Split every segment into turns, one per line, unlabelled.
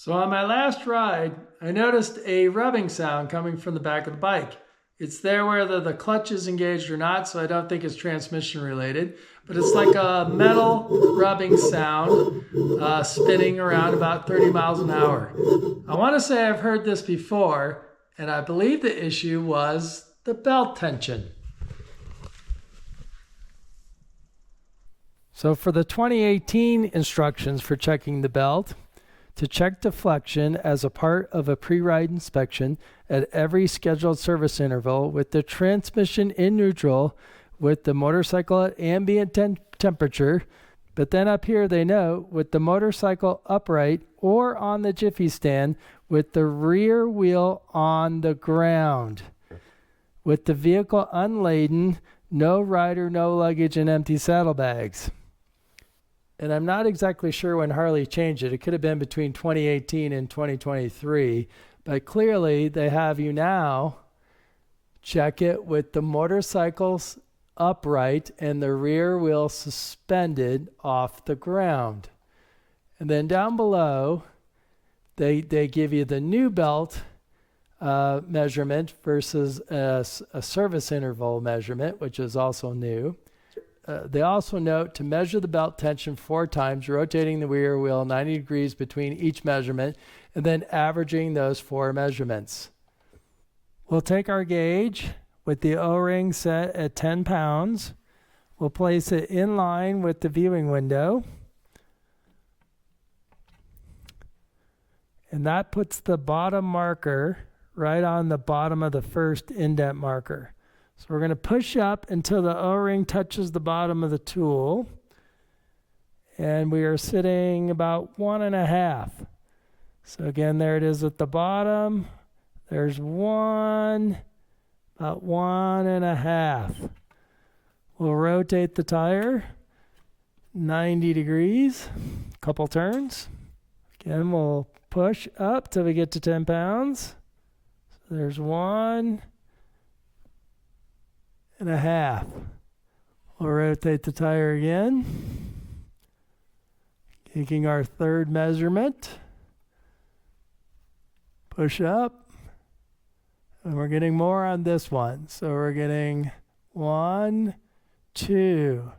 So on my last ride, I noticed a rubbing sound coming from the back of the bike. It's there whether the clutch is engaged or not, so I don't think it's transmission related. But it's like a metal rubbing sound spinning around about 30 miles an hour. I want to say I've heard this before, and I believe the issue was the belt tension. So for the 2018 instructions for checking the belt, to check deflection as a part of a pre-ride inspection at every scheduled service interval with the transmission in neutral with the motorcycle at ambient temperature. But then up here they note with the motorcycle upright or on the jiffy stand with the rear wheel on the ground. With the vehicle unladen, no rider, no luggage, and empty saddlebags. And I'm not exactly sure when Harley changed it. It could have been between 2018 and 2023. But clearly, they have you now check it with the motorcycles upright and the rear wheel suspended off the ground. And then down below, they give you the new belt measurement versus a service interval measurement, which is also new. They also note to measure the belt tension 4 times, rotating the rear wheel 90 degrees between each measurement, and then averaging those 4 measurements. We'll take our gauge with the O-ring set at 10 pounds. We'll place it in line with the viewing window. And that puts the bottom marker right on the bottom of the first indent marker. So we're going to push up until the O-ring touches the bottom of the tool. And we are sitting about 1.5. So again, there it is at the bottom. There's 1, about 1.5. We'll rotate the tire 90 degrees, a couple turns. Again, we'll push up till we get to 10 pounds. So there's 1.5. We'll rotate the tire again, taking our third measurement. Push up, and we're getting more on this one. So we're getting 1, 2.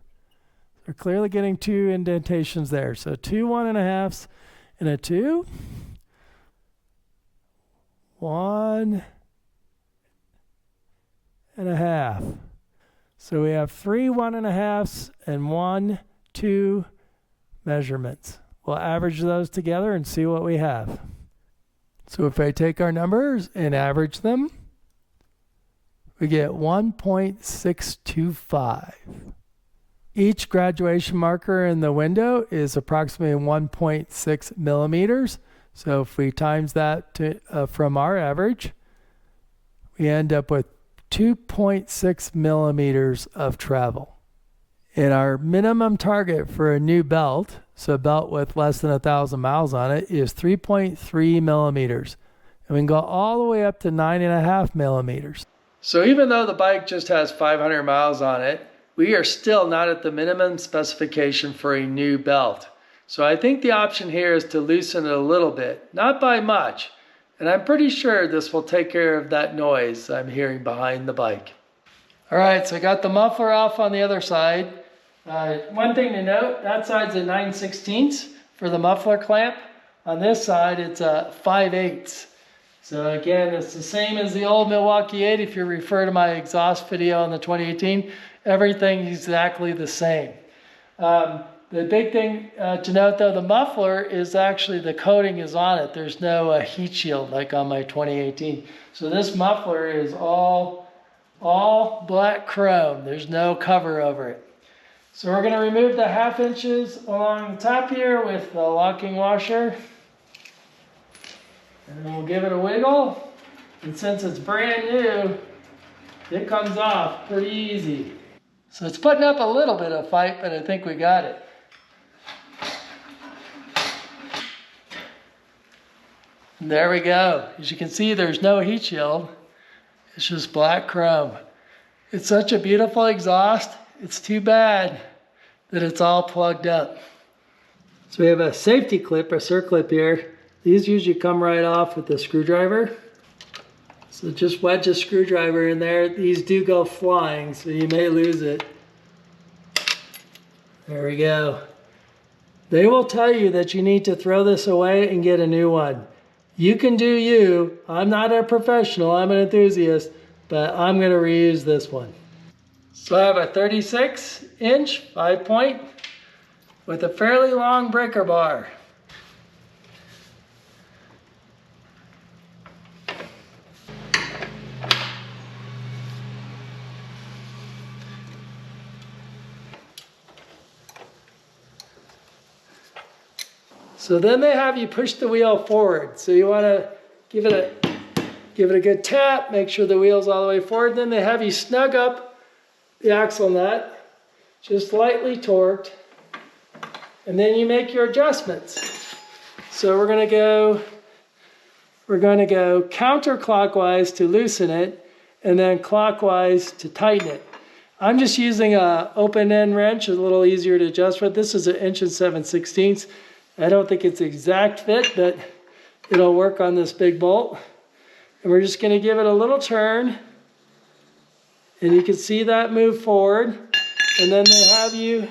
We're clearly getting 2 indentations there. So 2 1.5s and a 2. 1.5. So we have 3 1.5s and 1, 2 measurements. We'll average those together and see what we have. So if I take our numbers and average them, we get 1.625. Each graduation marker in the window is approximately 1.6 millimeters. So if we times that from our average, we end up with 2.6 millimeters of travel. And our minimum target for a new belt, so a belt with less than 1,000 miles on it, is 3.3 millimeters. And we can go all the way up to 9.5 millimeters. So even though the bike just has 500 miles on it, we are still not at the minimum specification for a new belt. So I think the option here is to loosen it a little bit, not by much. And I'm pretty sure this will take care of that noise I'm hearing behind the bike. All right, so I got the muffler off on the other side. One thing to note, that side's a 9/16 for the muffler clamp. On this side, it's a 5/8. So again, it's the same as the old Milwaukee 8. If you refer to my exhaust video on the 2018, everything's exactly the same. The big thing to note though, the muffler is actually, the coating is on it. There's no heat shield like on my 2018. So this muffler is all black chrome. There's no cover over it. So we're going to remove the 1/2 inches along the top here with the locking washer. And then we'll give it a wiggle. And since it's brand new, it comes off pretty easy. So it's putting up a little bit of fight, but I think we got it. And there we go. As you can see, there's no heat shield. It's just black chrome. It's such a beautiful exhaust. It's too bad that it's all plugged up. So we have a safety clip, a circlip here, These usually come right off with the screwdriver. So just wedge a screwdriver in there. These do go flying, so you may lose it. There we go. They will tell you that you need to throw this away and get a new one. You can do you. I'm not a professional, I'm an enthusiast, but I'm gonna reuse this one. So I have a 36-inch 5-point with a fairly long breaker bar. So then they have you push the wheel forward. So you want to give it a good tap, make sure the wheel's all the way forward. Then they have you snug up the axle nut, just lightly torqued, and then you make your adjustments. So we're going to go counterclockwise to loosen it, and then clockwise to tighten it. I'm just using a open end wrench, a little easier to adjust with. This is an 1 7/16". I don't think it's exact fit, but it'll work on this big bolt. And we're just going to give it a little turn. And you can see that move forward. And then they have you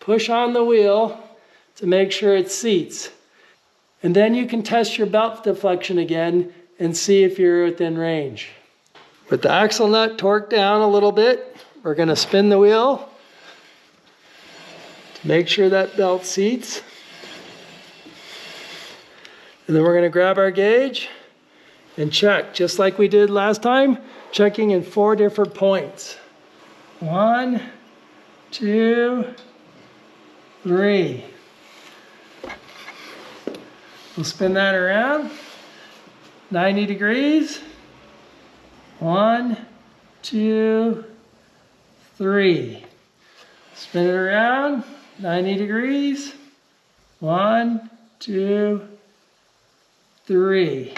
push on the wheel to make sure it seats. And then you can test your belt deflection again and see if you're within range. With the axle nut torqued down a little bit, we're going to spin the wheel to make sure that belt seats. And then we're going to grab our gauge and check, just like we did last time, checking in 4 different points. 1, 2, 3. We'll spin that around 90 degrees. 1, 2, 3. Spin it around 90 degrees. 1, 2, 3.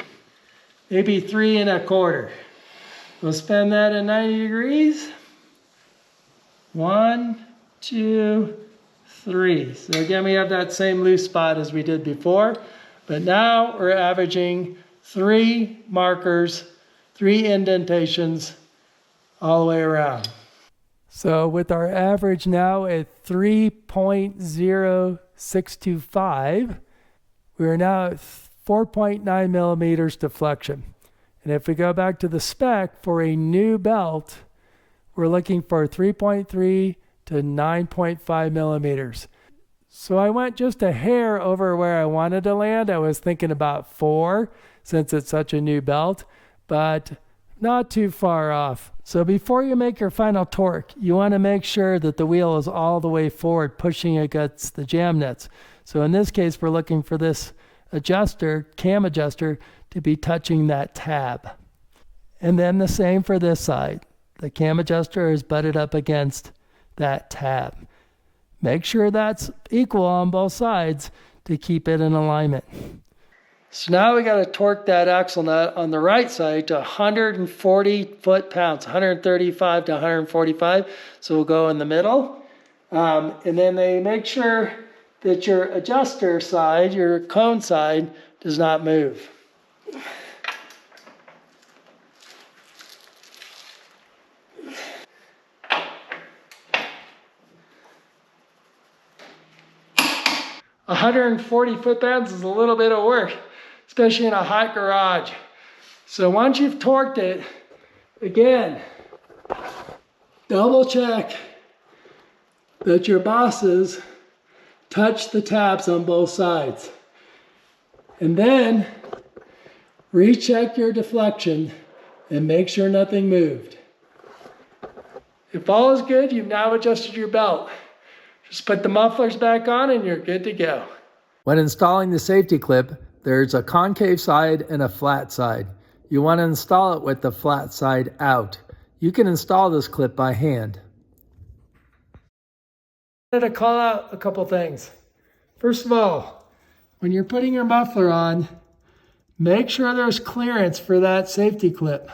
Maybe 3 1/4. We'll spin that at 90 degrees. 1, 2, 3. So again, we have that same loose spot as we did before, but now we're averaging 3 markers, 3 indentations all the way around. So with our average now at 3.0625, we're now at 4.9 millimeters deflection. And if we go back to the spec for a new belt, we're looking for 3.3 to 9.5 millimeters. So I went just a hair over where I wanted to land. I was thinking about 4 since it's such a new belt, but not too far off. So before you make your final torque, you want to make sure that the wheel is all the way forward, pushing against the jam nuts. So in this case, we're looking for this adjuster, cam adjuster, to be touching that tab. And then the same for this side. The cam adjuster is butted up against that tab. Make sure that's equal on both sides to keep it in alignment. So now we got to torque that axle nut on the right side to 140 foot-pounds, 135 to 145. So we'll go in the middle. And then they make sure that your adjuster side, your cone side, does not move. A 140 foot-pounds is a little bit of work, especially in a hot garage. So once you've torqued it, again, double check that your bosses touch the tabs on both sides. And then recheck your deflection and make sure nothing moved. If all is good, you've now adjusted your belt. Just put the mufflers back on and you're good to go. When installing the safety clip, there's a concave side and a flat side. You want to install it with the flat side out. You can install this clip by hand. I wanted to call out a couple things. First of all, when you're putting your muffler on, make sure there's clearance for that safety clip.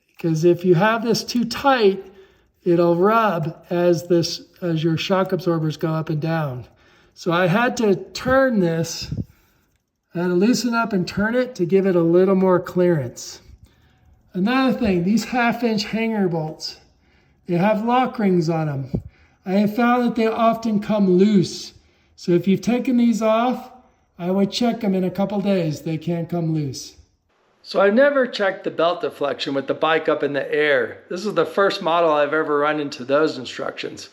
Because if you have this too tight, it'll rub as your shock absorbers go up and down. So I had to turn this I had to loosen up and turn it to give it a little more clearance. Another thing, these 1/2-inch hanger bolts, they have lock rings on them. I have found that they often come loose. So if you've taken these off, I would check them in a couple days. They can't come loose. So I've never checked the belt deflection with the bike up in the air. This is the first model I've ever run into those instructions.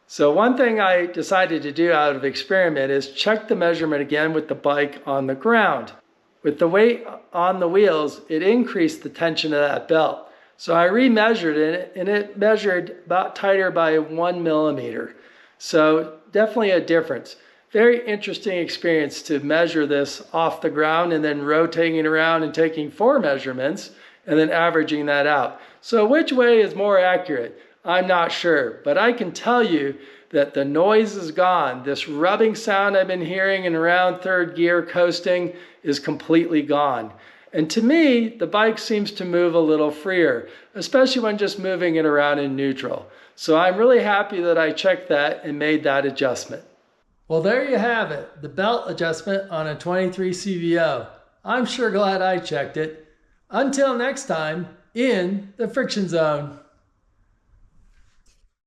So one thing I decided to do out of experiment is check the measurement again with the bike on the ground. With the weight on the wheels, it increased the tension of that belt. So I remeasured it, and it measured about tighter by 1 millimeter. So definitely a difference. Very interesting experience to measure this off the ground and then rotating it around and taking 4 measurements and then averaging that out. So which way is more accurate? I'm not sure, but I can tell you that the noise is gone. This rubbing sound I've been hearing in around 3rd gear coasting is completely gone. And to me, the bike seems to move a little freer, especially when just moving it around in neutral. So I'm really happy that I checked that and made that adjustment. Well, there you have it, the belt adjustment on a 23 CVO. I'm sure glad I checked it. Until next time, in the friction zone.